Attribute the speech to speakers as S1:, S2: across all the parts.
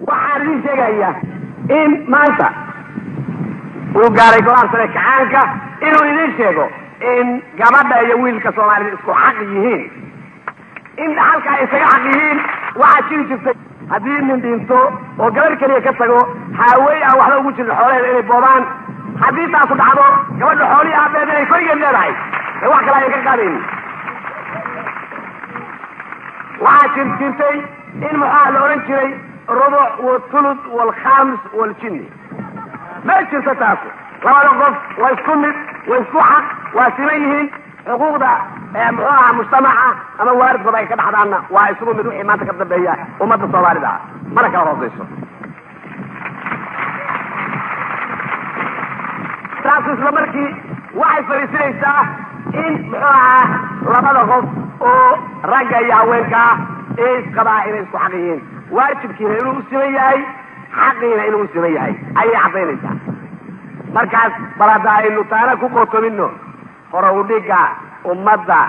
S1: waxaan idin sheegayaa in maanta uu gaaray golaha sare kacaanka inuu idin sheego in gabadha iyo wiilka soomaalida isku xaq yihiin, in dhaxalka ay isaga xaq yihiin. waxaa jiri jirtay haddii nin dhinto oo gabar keliya ka tago haawey aan waxba ugu jirin xoolaheeda inay boobaan. haddii taasu dhacdo gabadha xoolihii aabeed inay korigeed leedahay ee wax kale ayan ka qaadaynin. waxaa jirtay in maxaa la oran jiray rubuc walthuluth walkhaamis waljinni. ma jirto taasu. labada qof waa isku mid, waa isku xaq, waa siman yihiin. xuquuqda muxuu ahaa mujtamaca ama waalidkooda ay ka dhaxdaanna waa isugu mid wixii maanta ka dambeeya ummadda soomaalida ah, mana kala hooseyso. taasu isla markii waxay fariisinaysaa in muxuu ahaa labada qof oo ragga iyo haweenka ah ee isqabaa inay isku xaq yihiin, waajibkiina inuu u siman yahay, xaqiina inuu u siman yahay ayay caddaynaysaa. markaas bal hadda aynu taana ku qootomino hore udhiga ummadda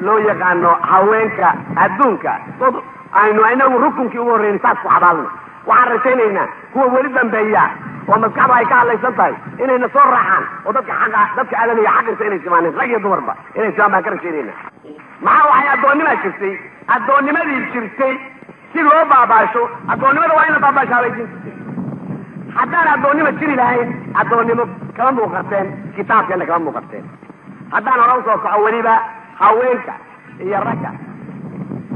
S1: loo yaqaano haweenka adduunka, dad aynu inagu rukunkii ugu horreyn saas ku xabaalno. waxaan rajaynaynaa kuwa weli dambeeya oo maskaxda ay ka hadlaysan tahay inayna soo raacaan oo dadka aadamiga xaqinsa inay simaaneen, rag iyo dumarba inay simaan baan ka rajaynaynaa. maxaa waxay addoonnimaa jirtay, addoonnimadii jirtay si loo baabaasho addoonnimada waa in la baabaasho habayjinta. haddaan addoonnimo jiri lahayn addoonnimo kama muuqateen, kitaabkeena kama muuqateen. haddaan hore usoo kaco weliba haweenka iyo ragga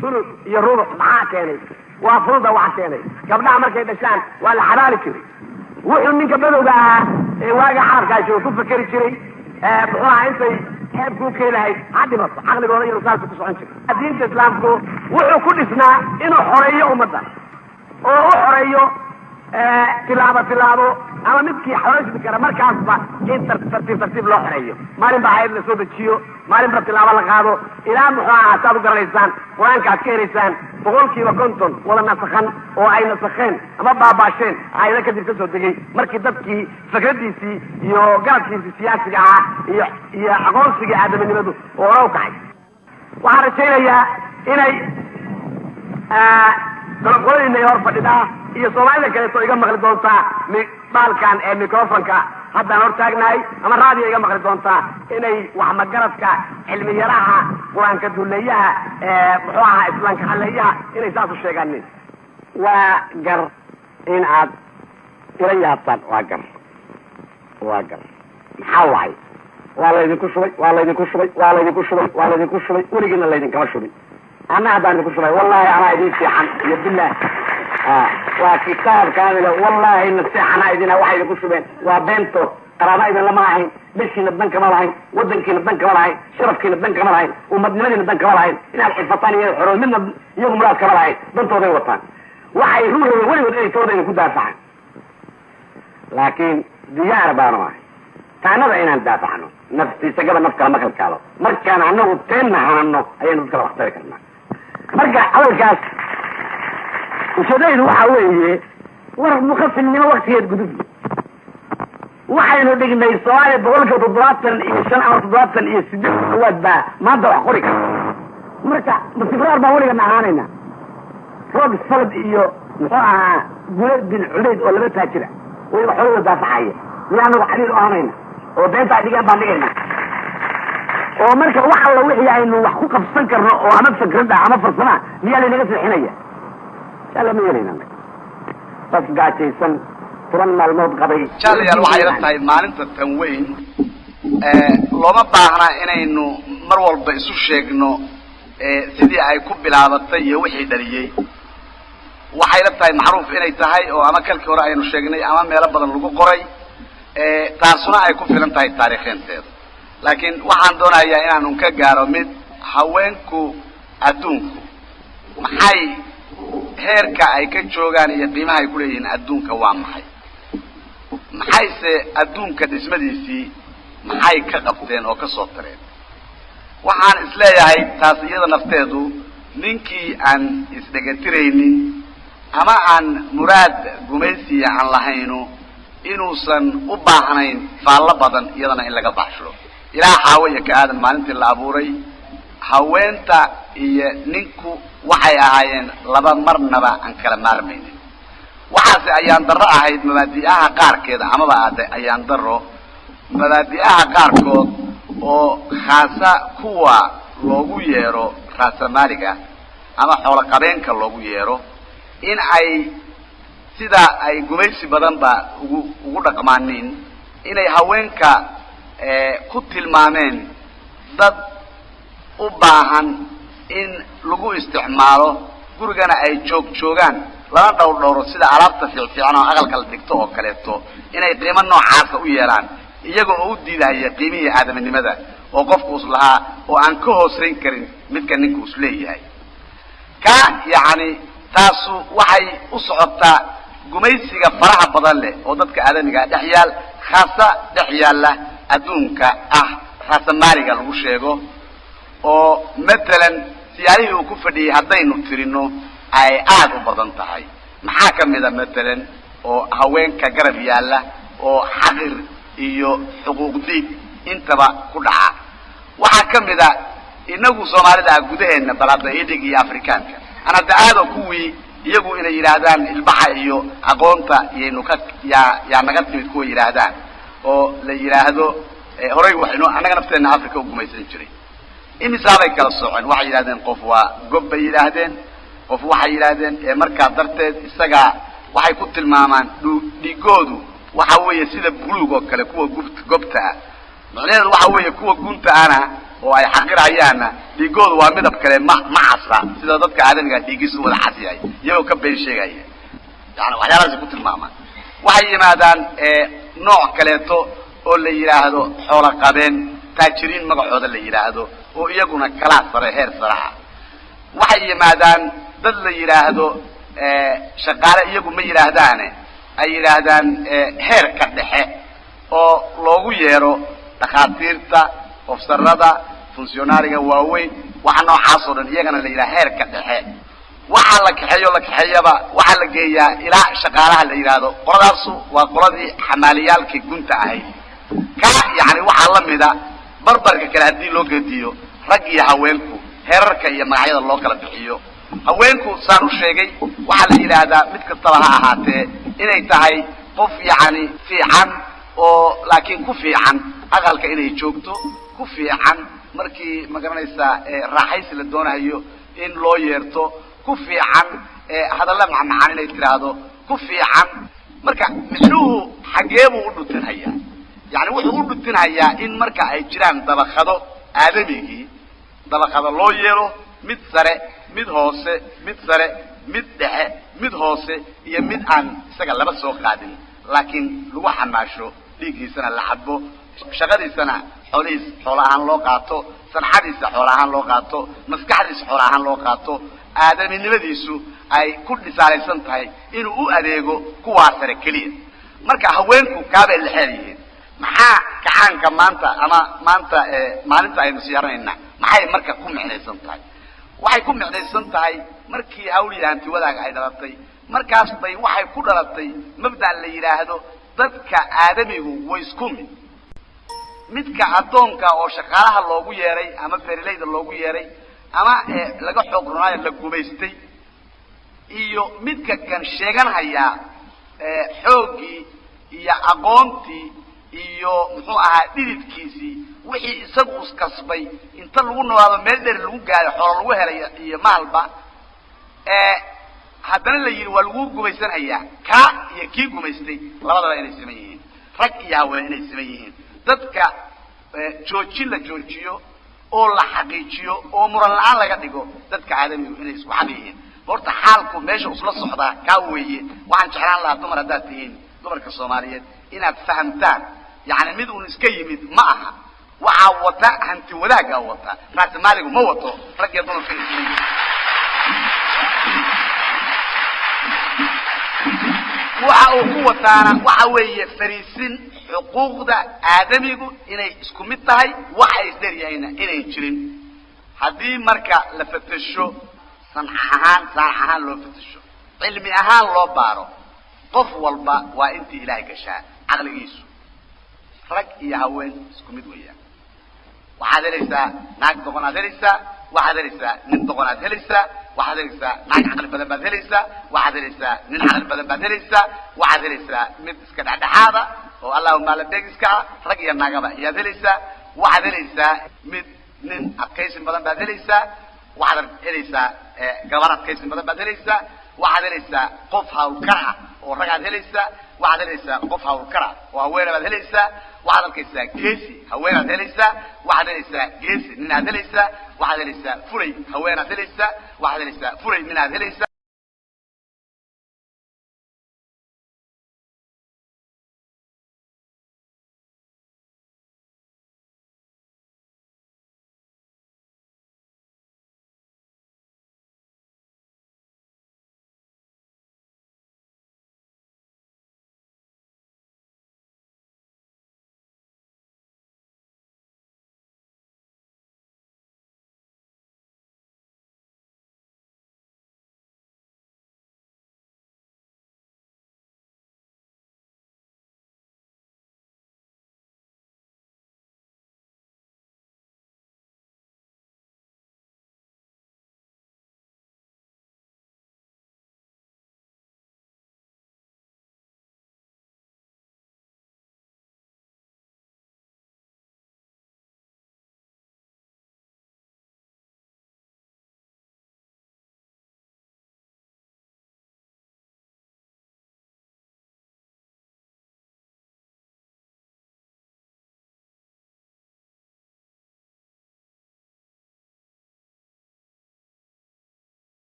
S1: sulud iyo rubuc maxaa keenay? waa furuda waxa keenay. gabdhaha markay dhashaan waa la xabaali jiray. wuxuu ninka badowga ahaa ee waaga xarabkaasi ku fakeri jiray muxuu ahaa intay xeebku u keenahay ha dhimato, caqligooda iyo rusaalka ku socon jiray. diinta islaamku wuxuu ku dhisnaa inuu xoreeyo ummadda oo u xoreeyo tilaabo ama midkii xoreysi kara markaasba in tartiib loo xoreeyo. maalin baa hayad la soo dejiyo, maalin ba tilaabo la qaado, ilaa muxuu ahaa saad u garanaysaan qur-aanka aad ka helaysaan 50% wada nasakhan oo ay nasakheen ama baabaasheen ayada kadib ka soo degay markii dadkii fikradiisii iyo garabkiisii siyaasiga ahaa iyo aqoonsigii aadaminimadu oo hore u kacay. waxaan rajaynayaa inay dalaqooyinay hor fadhidaa iyo soomaalida kaleeto iga maqli doontaa baalkan ee microfonka haddaan hor taagnahay ama raadiyo iga maqli doontaa inay wax magaradka cilmiyaraha qur-aanka duleeyaha muxuu ahaa islaamka haleeyaha inay saas u sheegaanin. waa gar in aad ila yaabtaan. waa gar maxaa wacay? waa laydinku shubay weligiina laydinkama shubin. ana haddaan idinku shubay wallahi anaa idin fiican iyo bilah waa kitaab kaamila wallahi naseexana idina waxay idinku shubeen waa beento. qaraaba idin lama ahayn, beshiina dan kama lahayn, wadankiina dan kama lahayn, sharafkiina dan kama lahayn, ummadnimadiina dan kama lahayn, inaad xifataan iyo xoro midna iyagu muraad kama lahayn. dantooday wataan, waxay ruuxooda weligood inay tooda ku daafacaan. laakiin diyaar baanu ahay taanada inaan daafacno. naftiisa gaba naf kala ma kalkaalo. markaan anagu teenna hanano ayaynu dadkala wax tari karnaa. marka hadalkaas ushadaydu waxaa weeye war mukafilnimo waktigeed gudub. waxaynu dhignay Soomaaliya 75 ama 78 dhawaad baa maanta wax qori karta. marka masibraar baa weliga ahaanayna roog salad iyo muxuu ahaa gulad bin culeyd oo laba taajira way waxooda daafacaya yaanu xaliil ahaanayna oo beenta dhigan baan dhigayna oo marka wax alla wixii aynu wax ku qabsan karno oo ama fikrada ama farsama miyaa la naga sixinaya shala ma yeelina bas gaajaysan turan maalmood qabay.
S2: jaaliyal waxay la tahay maalinta tan weyn looma baahna inaynu mar walba isu sheegno sidii ay ku bilaabatay iyo wixii dhaliyay. waxay la tahay macruuf inay tahay oo ama kalkii hore aynu sheegnay ama meelo badan lagu qoray taasuna ay ku filan tahay taariikheynteeda. laakiin waxaan doonayaa inaanu ka gaaro mid haweenku adduunku maxay heerka ay ka joogaan iyo qiimaha ay ku leeyihiin adduunka waa maxay. maxayse adduunka dhismadiisii maxay ka qabteen oo ka soo tareen. waxaan isleeyahay taas iyada nafteedu ninkii aan isdhegatiraynin ama aan muraad gumaysiya aan lahayno inuusan u baahnayn faallo badan iyadana in laga baxsho. ilaa xaawaya ka aadan maalintii la abuuray haweenta iyo ninku waxay ahaayeen laba marnaba aan kala maarmaynin. waxaase ayaan darro ahayd mabaadi'aha qaarkeeda amaba ayaan darro mabaadi'aha qaarkood oo khaasa kuwa loogu yeero raasamaaliga ama xoolo qabeenka loogu yeero in ay sida ay gumaysi badan ba ugu dhaqmaaniin inay haweenka ku tilmaameen dad u baahan in lagu isticmaalo gurigana ay joogaan lana dhowro sida alaabta fiican oo aqalka la dhigto oo kaleeto inay qiimo noocaas u yeelaan iyagoo u diidaya qiimihii aadaminimada oo qofku islahaa oo aan ka hooseyn karin midka ninku is leeyahay ka yaani taasu waxay u socotaa gumaysiga faraha badan leh oo dadka aadamiga dhaxyaal khaasa dhaxyaala adduunka raasamaaliga lagu sheego oo matalan siyaalihi uu ku fadhiyay haddaynu tirino ay aad u badan tahay maxaa ka mid ah matalan oo haweenka garab yaala oo xaqir iyo xuquuq diid intaba ku dhaca waxaa ka mid ah inagu Soomaalida gudaheena balada idig iyo Afrikaanka ana daado kuwii iyagu inay yiraahdaan ilbaxa iyo aqoonta iyo yaa naga timid kuwa yiraahdaan oo la yiraahdo horay waxaynu anaga nafteena Afrika u gumaysan jiray imisaabay kala socon waxay yiraahdeen qof waa gob bay yiraahdeen qof waxay yiraahdeen markaa darteed isaga waxay ku tilmaamaan dhigoodu waxa weeye sida buluug oo kale kuwa gobta macnaheedu waxa weeye kuwa gunta ana oo ay xaqirayaan dhigoodu waa midab kale ma casra sida dadka aadamiga dhigiisu wada casiyay iyagoo ka been sheegaya yani waxyaalahaas ku tilmaamaan waxay yimaadaan nooc kaleeto oo la yiraahdo xoolo qabeen taajiriin magacooda la yiraahdo oo iyaguna kala sare heer saraha waxay yimaadaan dad la yiraahdo shaqaale iyagu ma yiraahdaan ay yiraahdaan heerka dhexe oo loogu yeero dhaqaatiirta ofsarada funcionariga waaweyn waxa noocaas oo dhan iyagana la yiraahdo heerka dhexe waxa la kaxeeyaba waxa la geeyaa ilaa shaqaalaha la yiraahdo qoladaasu waa qoladii xamaaliyaalkii gunta ahayd ka yaani waxa la mida barbarka kala hadii loo geediyo rag iyo haweenku heerarka iyo magacyada loo kala bixiyo haweenku saan u sheegay waxa la yiraahdaa mid kasta ha ahaatee inay tahay qof yaani fiican oo laakiin ku fiican aqalka inay joogto ku fiican markii magaranaysa raaxaysi la doonayo in loo yeerto ku fiican hadalla macaan inay tiraahdo ku fiican marka micnuhu xageebu u dhutinaya يعني wuxuu u dhutinayaa in marka ay jiraan dabaqado aadamigi dabaqado loo yeelo mid sare mid hoose mid sare mid dhexe mid hoose iyo mid aan isaga laba soo qaadin laakiin lagu xamaasho dhigiisana la xadbo shaqadiisana xoolahan loo qaato sanxadiisa xoolahan loo qaato maskaxdiisa xoolahan loo qaato aadaminimadiisu ay ku dhisaalaysan tahay inuu u adeego kuwa sare kaliya marka haweenku kaabay la xiriireen maxaa kacaanka maanta ama maanta maalinta aynu siyaaranayna maxay marka ku micnaysan tahay waxay ku micnaysan tahay markii hawliyaanti wadaaga ay dhalatay markaas bay waxay ku dhalatay mabda la yiraahdo dadka aadamigu way isku midka adoonka oo shaqaalaha loogu yeeray ama beerleyda loogu yeeray ama laga xoog runaayo la gumaystay iyo midka kan sheeganaya xoogii iyo aqoontii iyo muxuu ahaa dhididkiisii wixii isagu uskasbay inta lagu noolaado meel dheer lagu gaaro xoolo lagu helay iyo maalba haddana la yiri waa lagu gumaysanaya ka iyo kii gumaystay labadaba inay sameeyeen rag iyo haween inay sameeyeen dadka joojin la joojiyo oo la xaqiijiyo oo muran la'aan laga dhigo dadka aadamigu inay isku xaqiiqeen horta xaalku meesha usla socdaa ka weeye waxaan jeclaan lahaa dumar haddaad tihiin dumarka Soomaaliyeed inaad fahamtaan يعني مid uu iska yimid ma aha waxa wata hanti wadaaga wata raad maaligu ma wato rag iyo dumar fiican waxa uu ku wataana waxa weeye fariisin xuquuqda aadamigu inay isku mid tahay waxa ay isdheeriyayna inay jirin hadii marka la fatasho sanahan loo fatasho cilmi ahaan loo baaro qof walba waa intii Ilaahay gashaa aqligiisu rag iyo haween isku mid weeyaan waxaad helaysaa naag doqonaad helaysaa waxaad helaysaa nin doqonaad helaysaa waxaad helaysaa naag caqli badan baad helaysaa waxaad helaysaa nin caqli badan baad helaysaa waxaad helaysaa mid iska dhexdhexaada oo allahumma la beegiska rag iyo naagaba iyaad helaysaa waxaad helaysaa mid nin adkaysi badan baad helaysaa waxaad helaysaa gabar adkaysi badan baad helaysaa waxaad helaysaa qof hawlkar ah oo ragaad helaysaa waxaad helaysaa qof hawlkar ah oo haween baad helaysaa waxaad arkaysaa geesi haweenaad helaysaa waxaad helaysaa geesi ninaad helaysaa waxaad helaysaa fulay haweenaad helaysaa waxaad helaysaa fulay ninaad helaysaa